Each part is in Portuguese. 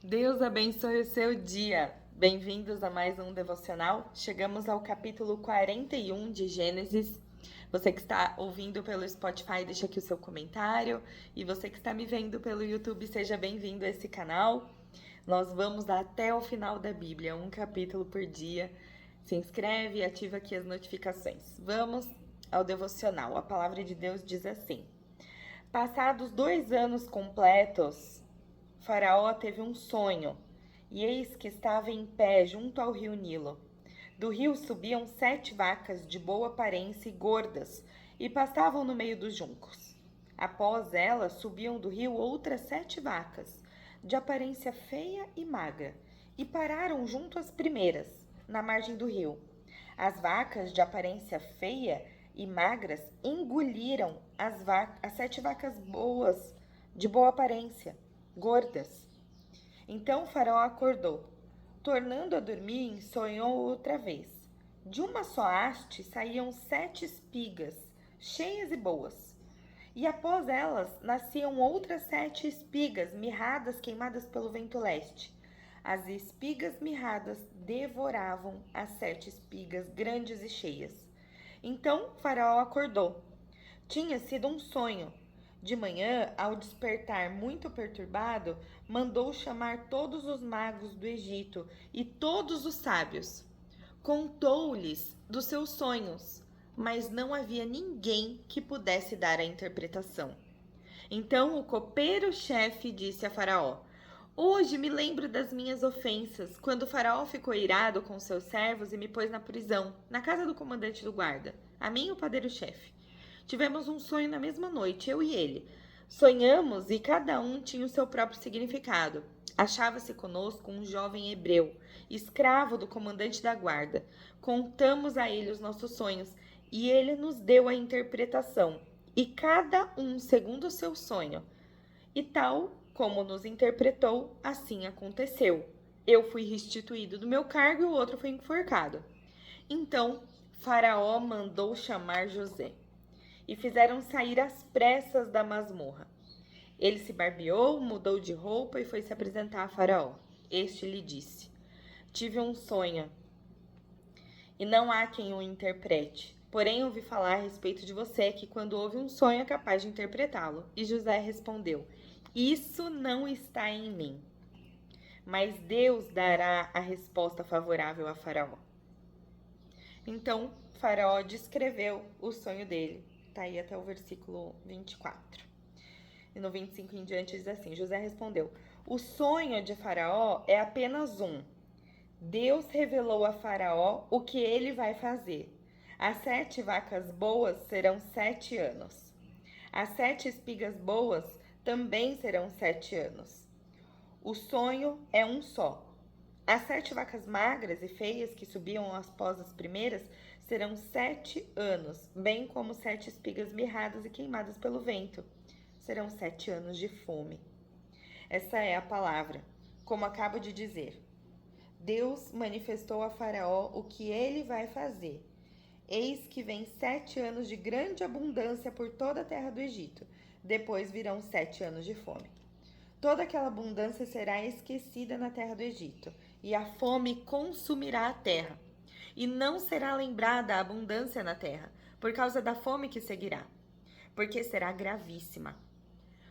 Deus abençoe o seu dia. Bem-vindos a mais um devocional. Chegamos ao capítulo 41 de Gênesis. Você que está ouvindo pelo Spotify, deixa aqui o seu comentário. E você que está me vendo pelo YouTube, seja bem-vindo a esse canal. Nós vamos até o final da Bíblia, um capítulo por dia. Se inscreve e ativa aqui as notificações. Vamos ao devocional. A palavra de Deus diz assim: Passados 2 anos completos, Faraó teve um sonho, e eis que estava em pé junto ao rio Nilo. Do rio subiam 7 vacas de boa aparência e gordas, e pastavam no meio dos juncos. Após elas subiam do rio outras 7 vacas, de aparência feia e magra, e pararam junto às primeiras, na margem do rio. As vacas de aparência feia e magras engoliram as 7 vacas boas, de boa aparência, gordas. Então Faraó acordou. Tornando a dormir, sonhou outra vez. De uma só haste saíam 7 espigas, cheias e boas. E após elas nasciam outras 7 espigas, mirradas, queimadas pelo vento leste. As espigas mirradas devoravam as 7 espigas grandes e cheias. Então Faraó acordou. Tinha sido um sonho. De manhã, ao despertar muito perturbado, mandou chamar todos os magos do Egito e todos os sábios. Contou-lhes dos seus sonhos, mas não havia ninguém que pudesse dar a interpretação. Então o copeiro-chefe disse a Faraó: Hoje me lembro das minhas ofensas, quando o Faraó ficou irado com seus servos e me pôs na prisão, na casa do comandante do guarda, a mim e o padeiro-chefe. Tivemos um sonho na mesma noite, eu e ele. Sonhamos e cada um tinha o seu próprio significado. Achava-se conosco um jovem hebreu, escravo do comandante da guarda. Contamos a ele os nossos sonhos e ele nos deu a interpretação, e cada um segundo o seu sonho. E tal como nos interpretou, assim aconteceu. Eu fui restituído do meu cargo e o outro foi enforcado. Então Faraó mandou chamar José e fizeram sair às pressas da masmorra. Ele se barbeou, mudou de roupa e foi se apresentar a Faraó. Este lhe disse: Tive um sonho e não há quem o interprete. Porém, ouvi falar a respeito de você que, quando ouve um sonho, é capaz de interpretá-lo. E José respondeu: Isso não está em mim, mas Deus dará a resposta favorável a Faraó. Então, Faraó descreveu o sonho dele. Tá aí até o versículo 24. E no 25 em diante diz assim: José respondeu: O sonho de Faraó é apenas um. Deus revelou a Faraó o que ele vai fazer. As 7 vacas boas serão 7 anos. As 7 espigas boas também serão 7 anos. O sonho é um só. As 7 vacas magras e feias que subiam após as primeiras serão 7 anos, bem como 7 espigas mirradas e queimadas pelo vento. Serão 7 anos de fome. Essa é a palavra, como acabo de dizer. Deus manifestou a Faraó o que ele vai fazer. Eis que vem 7 anos de grande abundância por toda a terra do Egito. Depois virão 7 anos de fome. Toda aquela abundância será esquecida na terra do Egito, e a fome consumirá a terra. E não será lembrada a abundância na terra, por causa da fome que seguirá, porque será gravíssima.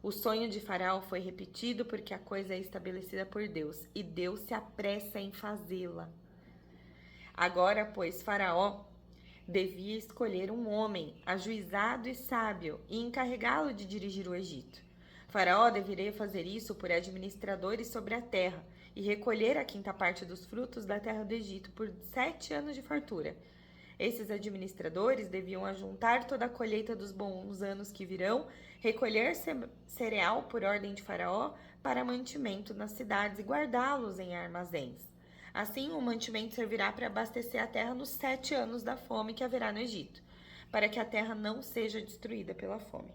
O sonho de Faraó foi repetido porque a coisa é estabelecida por Deus, e Deus se apressa em fazê-la. Agora, pois, Faraó devia escolher um homem ajuizado e sábio e encarregá-lo de dirigir o Egito. Faraó deveria fazer isso por administradores sobre a terra e recolher a 5ª parte dos frutos da terra do Egito por 7 anos de fartura. Esses administradores deviam ajuntar toda a colheita dos bons anos que virão, recolher cereal por ordem de Faraó para mantimento nas cidades e guardá-los em armazéns. Assim, o mantimento servirá para abastecer a terra nos 7 anos da fome que haverá no Egito, para que a terra não seja destruída pela fome.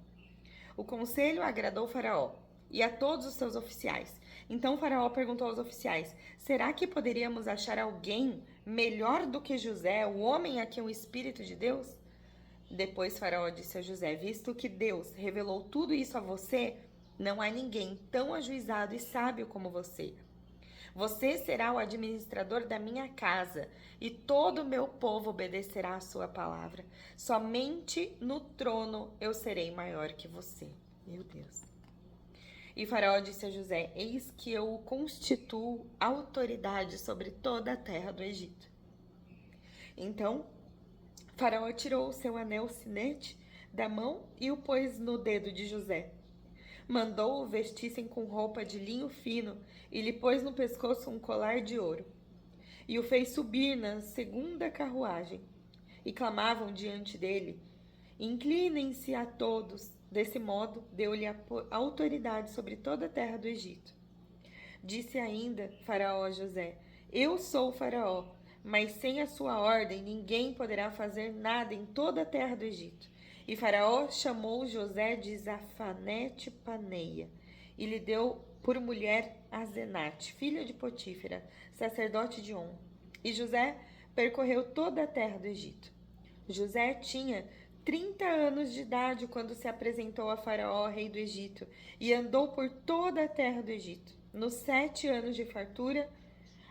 O conselho agradou Faraó e a todos os seus oficiais. Então Faraó perguntou aos oficiais: Será que poderíamos achar alguém melhor do que José, o homem a quem o Espírito de Deus? Depois Faraó disse a José: Visto que Deus revelou tudo isso a você, não há ninguém tão ajuizado e sábio como você. Você será o administrador da minha casa, e todo o meu povo obedecerá à sua palavra. Somente no trono eu serei maior que você. Meu Deus. E Faraó disse a José: Eis que eu o constituo autoridade sobre toda a terra do Egito. Então Faraó tirou o seu anel sinete da mão e o pôs no dedo de José. Mandou-o vestissem com roupa de linho fino e lhe pôs no pescoço um colar de ouro. E o fez subir na segunda carruagem. E clamavam diante dele: Inclinem-se a todos. Desse modo, deu-lhe a autoridade sobre toda a terra do Egito. Disse ainda Faraó a José: Eu sou o Faraó, mas sem a sua ordem ninguém poderá fazer nada em toda a terra do Egito. E Faraó chamou José de Zafanete Paneia e lhe deu por mulher Azenate, filha de Potífera, sacerdote de On. E José percorreu toda a terra do Egito. José tinha 30 anos de idade quando se apresentou a Faraó, rei do Egito, e andou por toda a terra do Egito. Nos 7 anos de fartura,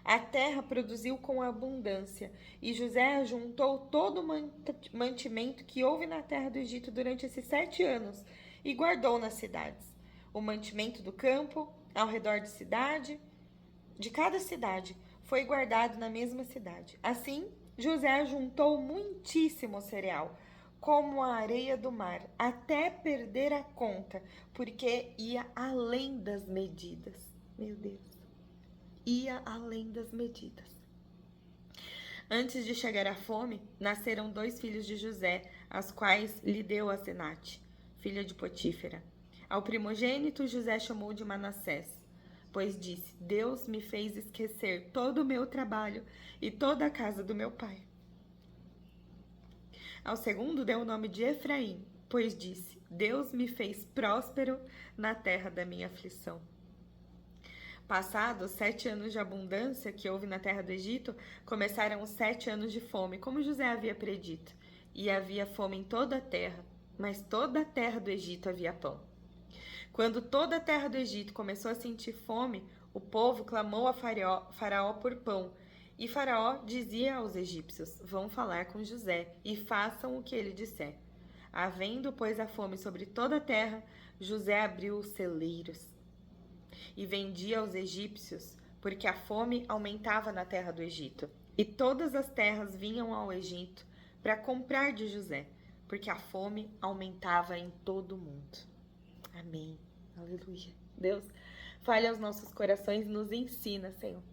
a terra produziu com abundância, e José ajuntou todo o mantimento que houve na terra do Egito durante esses 7 anos, e guardou nas cidades. O mantimento do campo, ao redor de cada cidade, foi guardado na mesma cidade. Assim, José ajuntou muitíssimo cereal, como a areia do mar, até perder a conta, porque ia além das medidas. Meu Deus. Ia além das medidas. Antes de chegar à fome, nasceram 2 filhos de José, as quais lhe deu Asenate, filha de Potífera. Ao primogênito, José chamou de Manassés, pois disse: Deus me fez esquecer todo o meu trabalho e toda a casa do meu pai. Ao segundo, deu o nome de Efraim, pois disse: Deus me fez próspero na terra da minha aflição. Passados 7 anos de abundância que houve na terra do Egito, começaram os 7 anos de fome, como José havia predito. E havia fome em toda a terra, mas toda a terra do Egito havia pão. Quando toda a terra do Egito começou a sentir fome, o povo clamou a Faraó por pão. E Faraó dizia aos egípcios: Vão falar com José e façam o que ele disser. Havendo, pois, a fome sobre toda a terra, José abriu os celeiros e vendia aos egípcios, porque a fome aumentava na terra do Egito. E todas as terras vinham ao Egito para comprar de José, porque a fome aumentava em todo o mundo. Amém. Aleluia. Deus, fale aos nossos corações e nos ensina, Senhor.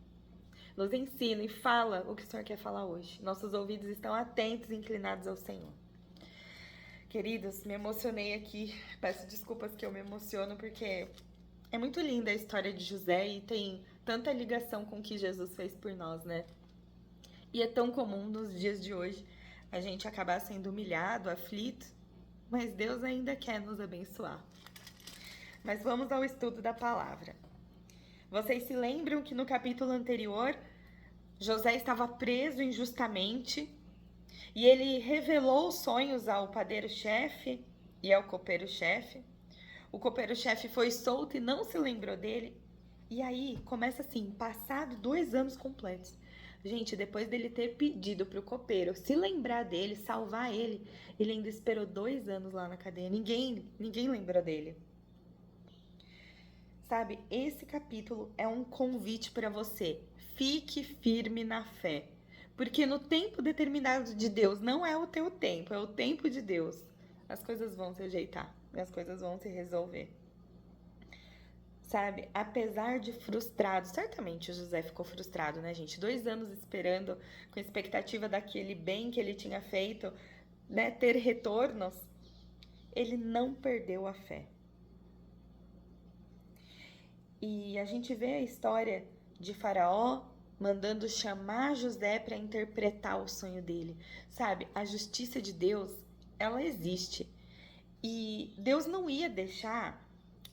Nos ensina e fala o que o Senhor quer falar hoje. Nossos ouvidos estão atentos e inclinados ao Senhor. Queridos, me emocionei aqui. Peço desculpas que eu me emociono, porque é muito linda a história de José e tem tanta ligação com o que Jesus fez por nós, né? E é tão comum nos dias de hoje a gente acabar sendo humilhado, aflito, mas Deus ainda quer nos abençoar. Mas vamos ao estudo da palavra. Vocês se lembram que no capítulo anterior, José estava preso injustamente e ele revelou os sonhos ao padeiro-chefe e ao copeiro-chefe. O copeiro-chefe foi solto e não se lembrou dele. E aí começa assim, passado 2 anos completos. Gente, depois dele ter pedido para o copeiro se lembrar dele, salvar ele, ele ainda esperou 2 anos lá na cadeia. Ninguém lembrou dele. Sabe, esse capítulo é um convite para você. Fique firme na fé. Porque no tempo determinado de Deus, não é o teu tempo, é o tempo de Deus. As coisas vão se ajeitar, as coisas vão se resolver. Sabe, apesar de frustrado, certamente o José ficou frustrado, né, gente? 2 anos esperando, com expectativa daquele bem que ele tinha feito, né, ter retornos. Ele não perdeu a fé. E a gente vê a história de Faraó mandando chamar José para interpretar o sonho dele. Sabe, a justiça de Deus, ela existe. E Deus não ia deixar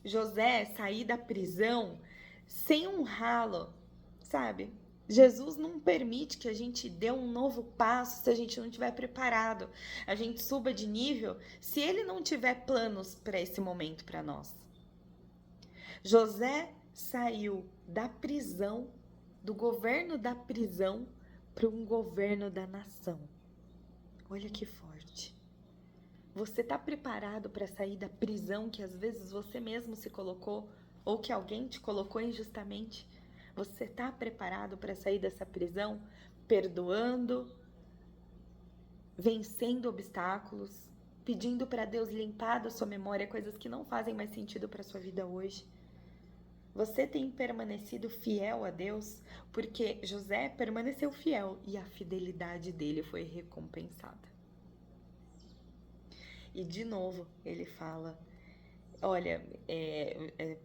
José sair da prisão sem honrá-lo, sabe? Jesus não permite que a gente dê um novo passo se a gente não estiver preparado. A gente suba de nível se ele não tiver planos para esse momento para nós. José saiu da prisão do governo da prisão para um governo da nação. Olha que forte. Você está preparado para sair da prisão que às vezes você mesmo se colocou ou que alguém te colocou injustamente? Você está preparado para sair dessa prisão perdoando, vencendo obstáculos, pedindo para Deus limpar da sua memória coisas que não fazem mais sentido para sua vida hoje? Você tem permanecido fiel a Deus? Porque José permaneceu fiel e a fidelidade dele foi recompensada. E de novo ele fala, olha,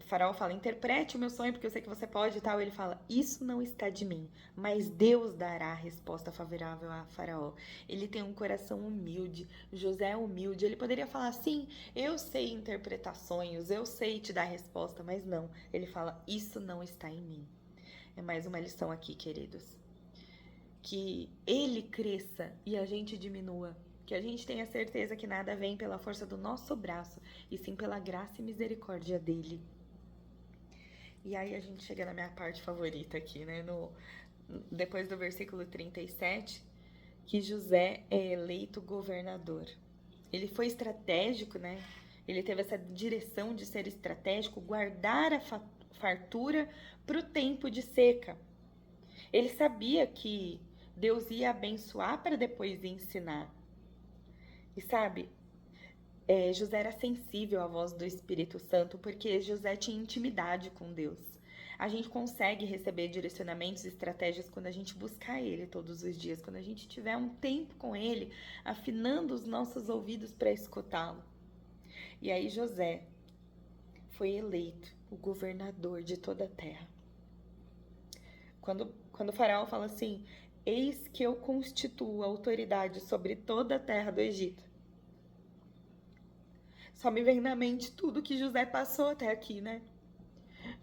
Faraó fala, interprete o meu sonho porque eu sei que você pode e tal. Ele fala, isso não está de mim, mas Deus dará a resposta favorável a Faraó. Ele tem um coração humilde, José é humilde. Ele poderia falar, sim, eu sei interpretar sonhos, eu sei te dar resposta, mas não. Ele fala, isso não está em mim. É mais uma lição aqui, queridos. Que ele cresça e a gente diminua. Que a gente tenha certeza que nada vem pela força do nosso braço, e sim pela graça e misericórdia dele. E aí a gente chega na minha parte favorita aqui, né? Depois do versículo 37, que José é eleito governador. Ele foi estratégico, né? Ele teve essa direção de ser estratégico, guardar a fartura para o tempo de seca. Ele sabia que Deus ia abençoar para depois ensinar. E sabe, José era sensível à voz do Espírito Santo porque José tinha intimidade com Deus. A gente consegue receber direcionamentos e estratégias quando a gente buscar Ele todos os dias, quando a gente tiver um tempo com Ele, afinando os nossos ouvidos para escutá-lo. E aí José foi eleito o governador de toda a terra. Quando o faraó fala assim, eis que eu constituo a autoridade sobre toda a terra do Egito. Só me vem na mente tudo que José passou até aqui, né?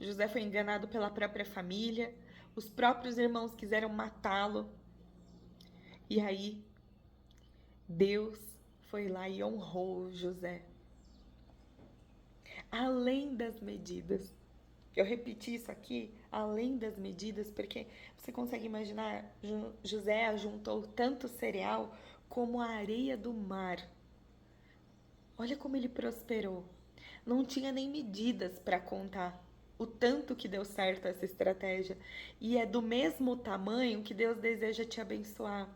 José foi enganado pela própria família, os próprios irmãos quiseram matá-lo. E aí, Deus foi lá e honrou José. Além das medidas. Eu repeti isso aqui, além das medidas, porque você consegue imaginar, José ajuntou tanto cereal como a areia do mar. Olha como ele prosperou. Não tinha nem medidas para contar o tanto que deu certo essa estratégia. E é do mesmo tamanho que Deus deseja te abençoar.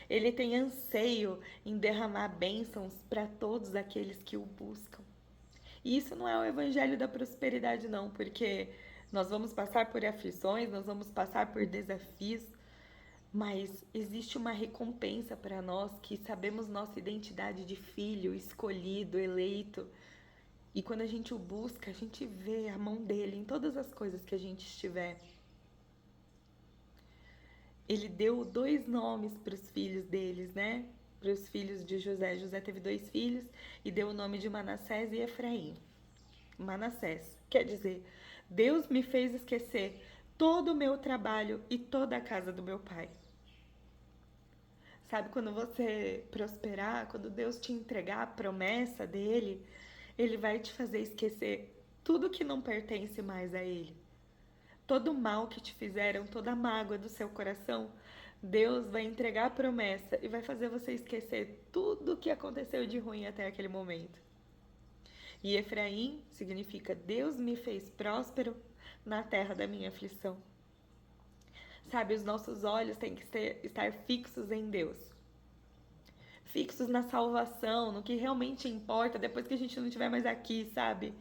Ele tem anseio em derramar bênçãos para todos aqueles que o buscam. E isso não é o evangelho da prosperidade, não, porque nós vamos passar por aflições, nós vamos passar por desafios, mas existe uma recompensa para nós que sabemos nossa identidade de filho, escolhido, eleito. E quando a gente o busca, a gente vê a mão dele em todas as coisas que a gente estiver. Ele deu 2 nomes para os filhos deles, né? Para os filhos de José. José teve 2 filhos e deu o nome de Manassés e Efraim. Manassés quer dizer, Deus me fez esquecer todo o meu trabalho e toda a casa do meu pai. Sabe, quando você prosperar, quando Deus te entregar a promessa dele, Ele vai te fazer esquecer tudo que não pertence mais a Ele. Todo o mal que te fizeram, toda a mágoa do seu coração, Deus vai entregar a promessa e vai fazer você esquecer tudo o que aconteceu de ruim até aquele momento. E Efraim significa Deus me fez próspero na terra da minha aflição. Sabe, os nossos olhos têm que estar fixos em Deus. Fixos na salvação, no que realmente importa, depois que a gente não estiver mais aqui, sabe?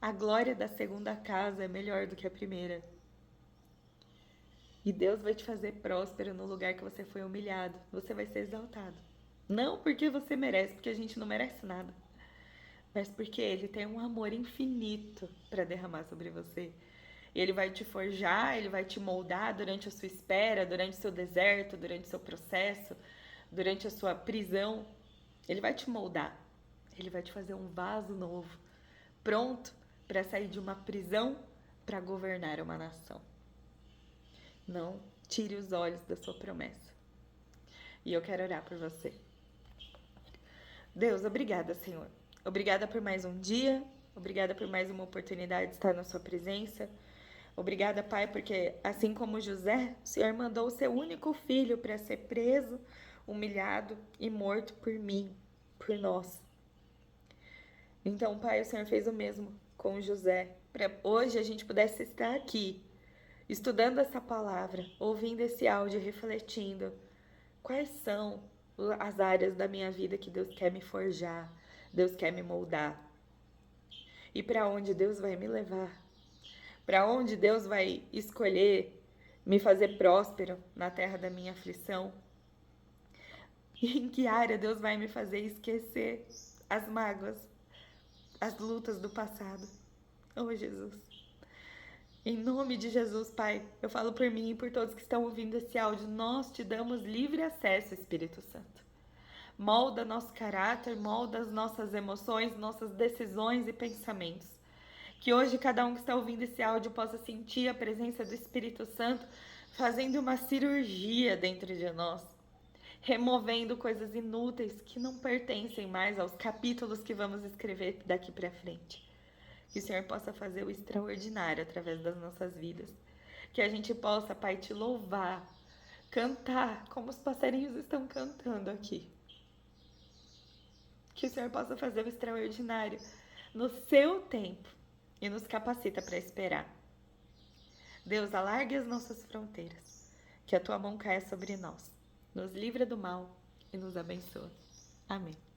A glória da segunda casa é melhor do que a primeira. E Deus vai te fazer próspero no lugar que você foi humilhado. Você vai ser exaltado. Não porque você merece, porque a gente não merece nada. Mas porque Ele tem um amor infinito para derramar sobre você. E Ele vai te forjar, Ele vai te moldar durante a sua espera, durante o seu deserto, durante o seu processo, durante a sua prisão. Ele vai te moldar. Ele vai te fazer um vaso novo, pronto para sair de uma prisão para governar uma nação. Não tire os olhos da sua promessa. E eu quero orar por você. Deus, obrigada, Senhor. Obrigada por mais um dia. Obrigada por mais uma oportunidade de estar na sua presença. Obrigada, Pai, porque assim como José, o Senhor mandou o seu único filho para ser preso, humilhado e morto por mim, por nós. Então, Pai, o Senhor fez o mesmo com José, para hoje a gente pudesse estar aqui, estudando essa palavra, ouvindo esse áudio, refletindo quais são as áreas da minha vida que Deus quer me forjar, Deus quer me moldar, e para onde Deus vai me levar, para onde Deus vai escolher me fazer próspero na terra da minha aflição, e em que área Deus vai me fazer esquecer as mágoas, as lutas do passado. Oh, Jesus. Em nome de Jesus, Pai, eu falo por mim e por todos que estão ouvindo esse áudio, nós te damos livre acesso, Espírito Santo. Molda nosso caráter, molda as nossas emoções, nossas decisões e pensamentos. Que hoje cada um que está ouvindo esse áudio possa sentir a presença do Espírito Santo fazendo uma cirurgia dentro de nós, removendo coisas inúteis que não pertencem mais aos capítulos que vamos escrever daqui para frente. Que o Senhor possa fazer o extraordinário através das nossas vidas. Que a gente possa, Pai, te louvar, cantar como os passarinhos estão cantando aqui. Que o Senhor possa fazer o extraordinário no seu tempo e nos capacita para esperar. Deus, alargue as nossas fronteiras, que a tua mão caia sobre nós, nos livra do mal e nos abençoa. Amém.